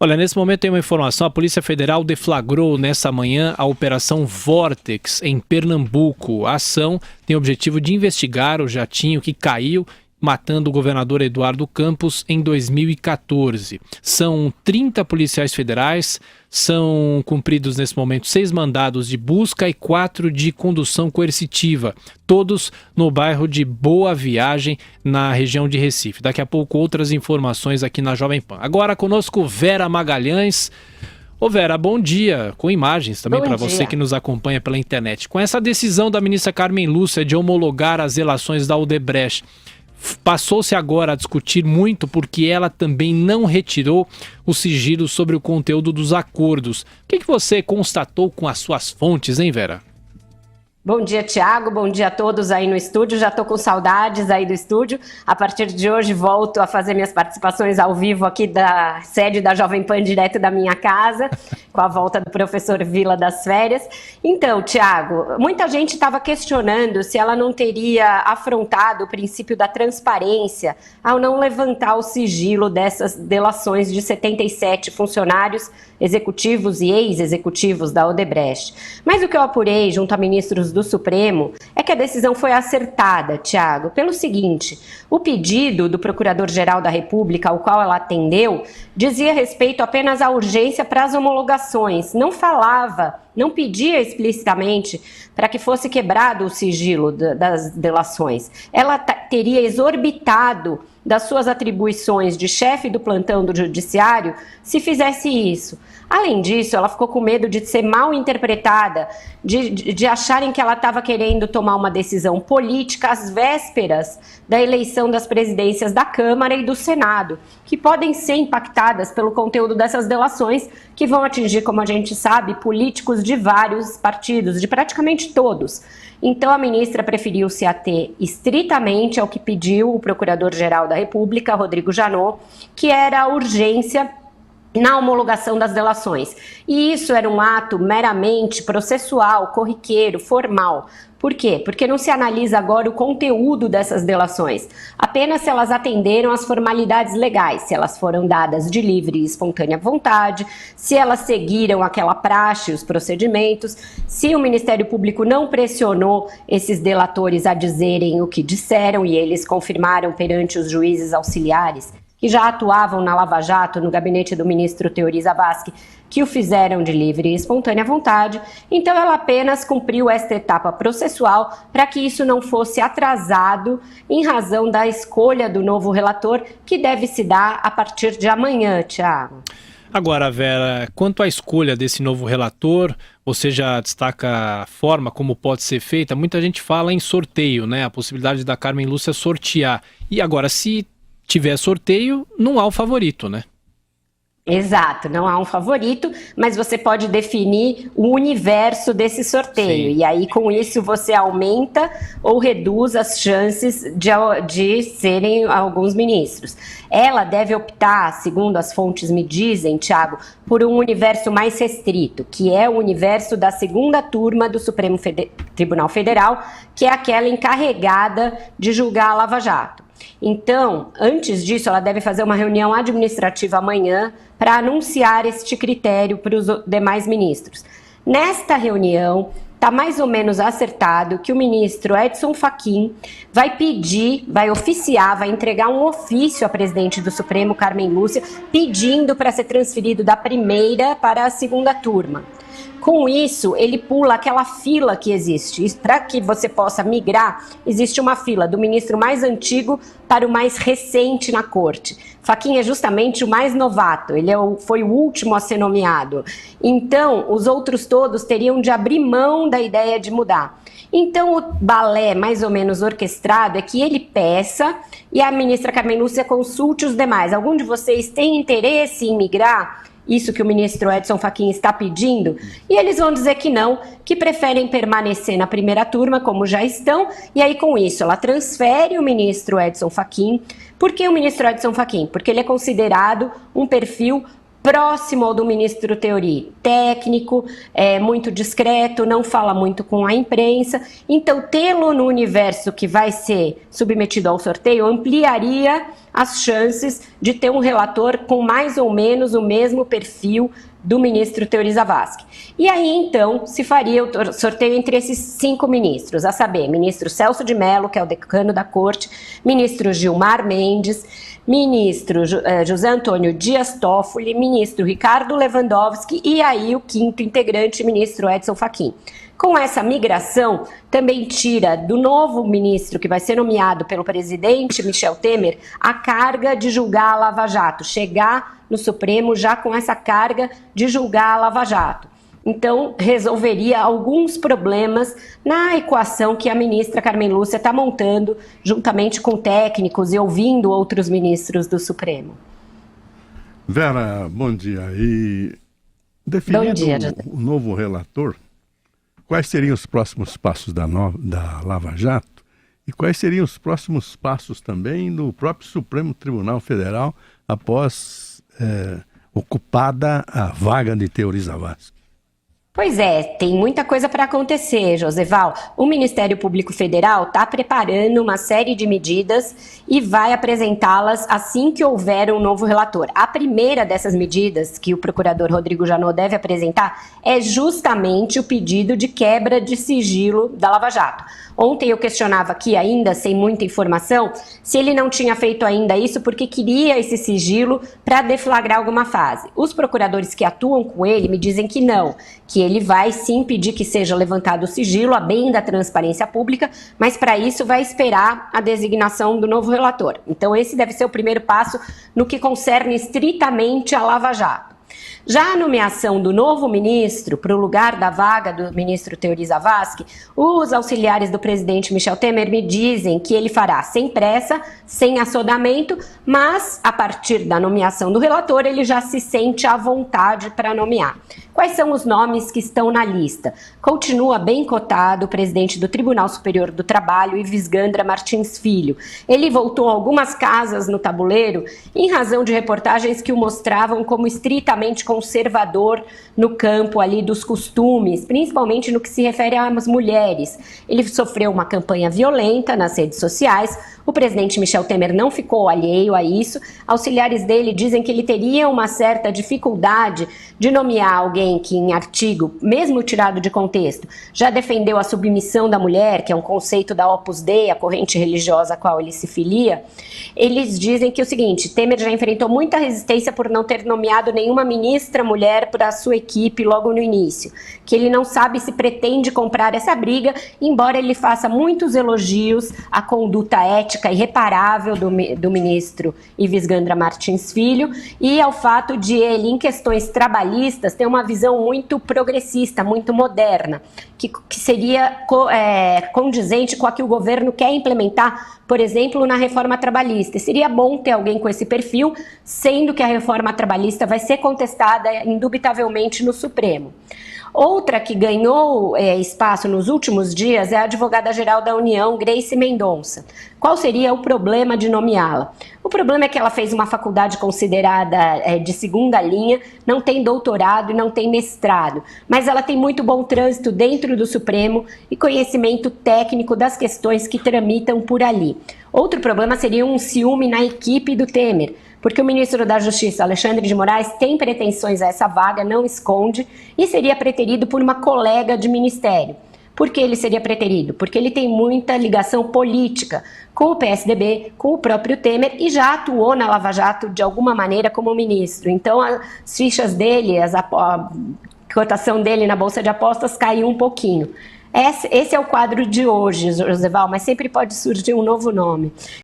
Olha, nesse momento tem uma informação, a Polícia Federal deflagrou nessa manhã a Operação Vortex em Pernambuco. A ação tem o objetivo de investigar o jatinho que caiu, matando o governador Eduardo Campos em 2014. São 30 policiais federais, são cumpridos nesse momento 6 mandados de busca e 4 de condução coercitiva, todos no bairro de Boa Viagem, na região de Recife. Daqui a pouco outras informações aqui na Jovem Pan. Agora conosco Vera Magalhães. Ô Vera, bom dia, com imagens também para você que nos acompanha pela internet. Com essa decisão da ministra Carmen Lúcia de homologar as relações da Odebrecht, passou-se agora a discutir muito porque ela também não retirou o sigilo sobre o conteúdo dos acordos. O que você constatou com as suas fontes, hein, Vera? Bom dia, Thiago. Bom dia a todos aí no estúdio. Já estou com saudades aí do estúdio. A partir de hoje volto a fazer minhas participações ao vivo aqui da sede da Jovem Pan, direto da minha casa, com a volta do professor Vila das férias. Então, Thiago, muita gente estava questionando se ela não teria afrontado o princípio da transparência ao não levantar o sigilo dessas delações de 77 funcionários executivos e ex-executivos da Odebrecht. Mas o que eu apurei junto a ministros do Supremo é que a decisão foi acertada, Thiago, pelo seguinte: o pedido do Procurador-Geral da República, ao qual ela atendeu, dizia respeito apenas à urgência para as homologações, não pedia explicitamente para que fosse quebrado o sigilo das delações. Ela teria exorbitado das suas atribuições de chefe do plantão do judiciário se fizesse isso. Além disso, ela ficou com medo de ser mal interpretada, de acharem que ela estava querendo tomar uma decisão política às vésperas da eleição das presidências da Câmara e do Senado, que podem ser impactadas pelo conteúdo dessas delações, que vão atingir, como a gente sabe, políticos de vários partidos, de praticamente todos. Então, a ministra preferiu se ater estritamente ao que pediu o Procurador-Geral da República, Rodrigo Janot, que era a urgência na homologação das delações. E isso era um ato meramente processual, corriqueiro, formal. Por quê? Porque não se analisa agora o conteúdo dessas delações, apenas se elas atenderam às formalidades legais, se elas foram dadas de livre e espontânea vontade, se elas seguiram aquela praxe, os procedimentos, se o Ministério Público não pressionou esses delatores a dizerem o que disseram e eles confirmaram perante os juízes auxiliares que já atuavam na Lava Jato, no gabinete do ministro Teori Zavascki, que o fizeram de livre e espontânea vontade. Então, ela apenas cumpriu esta etapa processual para que isso não fosse atrasado em razão da escolha do novo relator, que deve se dar a partir de amanhã, Thiago. Agora, Vera, quanto à escolha desse novo relator, você já destaca a forma como pode ser feita. Muita gente fala em sorteio, né? A possibilidade da Carmen Lúcia sortear. E agora, se tiver sorteio, não há o favorito, né? Exato, não há um favorito, mas você pode definir o universo desse sorteio. Sim. E aí, com isso, você aumenta ou reduz as chances de serem alguns ministros. Ela deve optar, segundo as fontes me dizem, Thiago, por um universo mais restrito, que é o universo da segunda turma do Supremo Tribunal Federal, que é aquela encarregada de julgar a Lava Jato. Então, antes disso, ela deve fazer uma reunião administrativa amanhã para anunciar este critério para os demais ministros. Nesta reunião, está mais ou menos acertado que o ministro Edson Fachin vai oficiar, vai entregar um ofício à presidente do Supremo, Carmen Lúcia, pedindo para ser transferido da primeira para a segunda turma. Com isso, ele pula aquela fila que existe. Para que você possa migrar, existe uma fila do ministro mais antigo para o mais recente na corte. Fachin é justamente o mais novato, ele foi o último a ser nomeado. Então, os outros todos teriam de abrir mão da ideia de mudar. Então, o balé mais ou menos orquestrado é que ele peça e a ministra Carmen Lúcia consulte os demais. Algum de vocês tem interesse em migrar? Isso que o ministro Edson Fachin está pedindo, e eles vão dizer que não, que preferem permanecer na primeira turma, como já estão, e aí com isso ela transfere o ministro Edson Fachin. Por que o ministro Edson Fachin? Porque ele é considerado um perfil próximo ao do ministro Teori, técnico, muito discreto, não fala muito com a imprensa. Então, tê-lo no universo que vai ser submetido ao sorteio ampliaria as chances de ter um relator com mais ou menos o mesmo perfil do ministro Teori Zavascki. E aí, então, se faria o sorteio entre esses 5 ministros, a saber, ministro Celso de Mello, que é o decano da corte, ministro Gilmar Mendes, ministro José Antônio Dias Toffoli, ministro Ricardo Lewandowski e aí o 5º integrante, ministro Edson Fachin. Com essa migração, também tira do novo ministro que vai ser nomeado pelo presidente Michel Temer a carga de julgar a Lava Jato, chegar no Supremo já com essa carga de julgar a Lava Jato. Então, resolveria alguns problemas na equação que a ministra Carmen Lúcia está montando, juntamente com técnicos e ouvindo outros ministros do Supremo. Vera, bom dia. E definindo o novo relator, quais seriam os próximos passos da Lava Jato e quais seriam os próximos passos também do próprio Supremo Tribunal Federal após ocupada a vaga de Teori Zavascki? Pois é, tem muita coisa para acontecer, Joseval. O Ministério Público Federal está preparando uma série de medidas e vai apresentá-las assim que houver um novo relator. A primeira dessas medidas que o procurador Rodrigo Janot deve apresentar é justamente o pedido de quebra de sigilo da Lava Jato. Ontem eu questionava aqui, ainda sem muita informação, se ele não tinha feito ainda isso porque queria esse sigilo para deflagrar alguma fase. Os procuradores que atuam com ele me dizem que não, que ele vai sim pedir que seja levantado o sigilo, a bem da transparência pública, mas para isso vai esperar a designação do novo relator. Então esse deve ser o primeiro passo no que concerne estritamente a Lava Jato. Já a nomeação do novo ministro para o lugar da vaga do ministro Teori Zavascki, os auxiliares do presidente Michel Temer me dizem que ele fará sem pressa, sem assodamento, mas a partir da nomeação do relator ele já se sente à vontade para nomear. Quais são os nomes que estão na lista? Continua bem cotado o presidente do Tribunal Superior do Trabalho, Ives Gandra Martins Filho. Ele voltou algumas casas no tabuleiro em razão de reportagens que o mostravam como estritamente conservador no campo ali dos costumes, principalmente no que se refere às mulheres. Ele sofreu uma campanha violenta nas redes sociais. O presidente Michel Temer não ficou alheio a isso. Auxiliares dele dizem que ele teria uma certa dificuldade de nomear alguém que, em artigo, mesmo tirado de contexto, já defendeu a submissão da mulher, que é um conceito da Opus Dei, a corrente religiosa a qual ele se filia. Eles dizem que é o seguinte: Temer já enfrentou muita resistência por não ter nomeado nenhuma ministra mulher para a sua equipe logo no início, que ele não sabe se pretende comprar essa briga, embora ele faça muitos elogios à conduta ética irreparável do ministro Ives Gandra Martins Filho e ao fato de ele, em questões trabalhistas, ter uma visão muito progressista, muito moderna, que seria condizente com a que o governo quer implementar, por exemplo, na reforma trabalhista. E seria bom ter alguém com esse perfil, sendo que a reforma trabalhista vai ser contestada indubitavelmente no Supremo. Outra que ganhou espaço nos últimos dias é a advogada-geral da União, Grace Mendonça. Qual seria o problema de nomeá-la? O problema é que ela fez uma faculdade considerada de segunda linha, não tem doutorado e não tem mestrado, mas ela tem muito bom trânsito dentro do Supremo e conhecimento técnico das questões que tramitam por ali. Outro problema seria um ciúme na equipe do Temer, porque o ministro da Justiça, Alexandre de Moraes, tem pretensões a essa vaga, não esconde, e seria preterido por uma colega de ministério. Por que ele seria preterido? Porque ele tem muita ligação política com o PSDB, com o próprio Temer, e já atuou na Lava Jato de alguma maneira como ministro. Então as fichas dele, a cotação dele na Bolsa de Apostas caiu um pouquinho. Esse é o quadro de hoje, Joseval, mas sempre pode surgir um novo nome.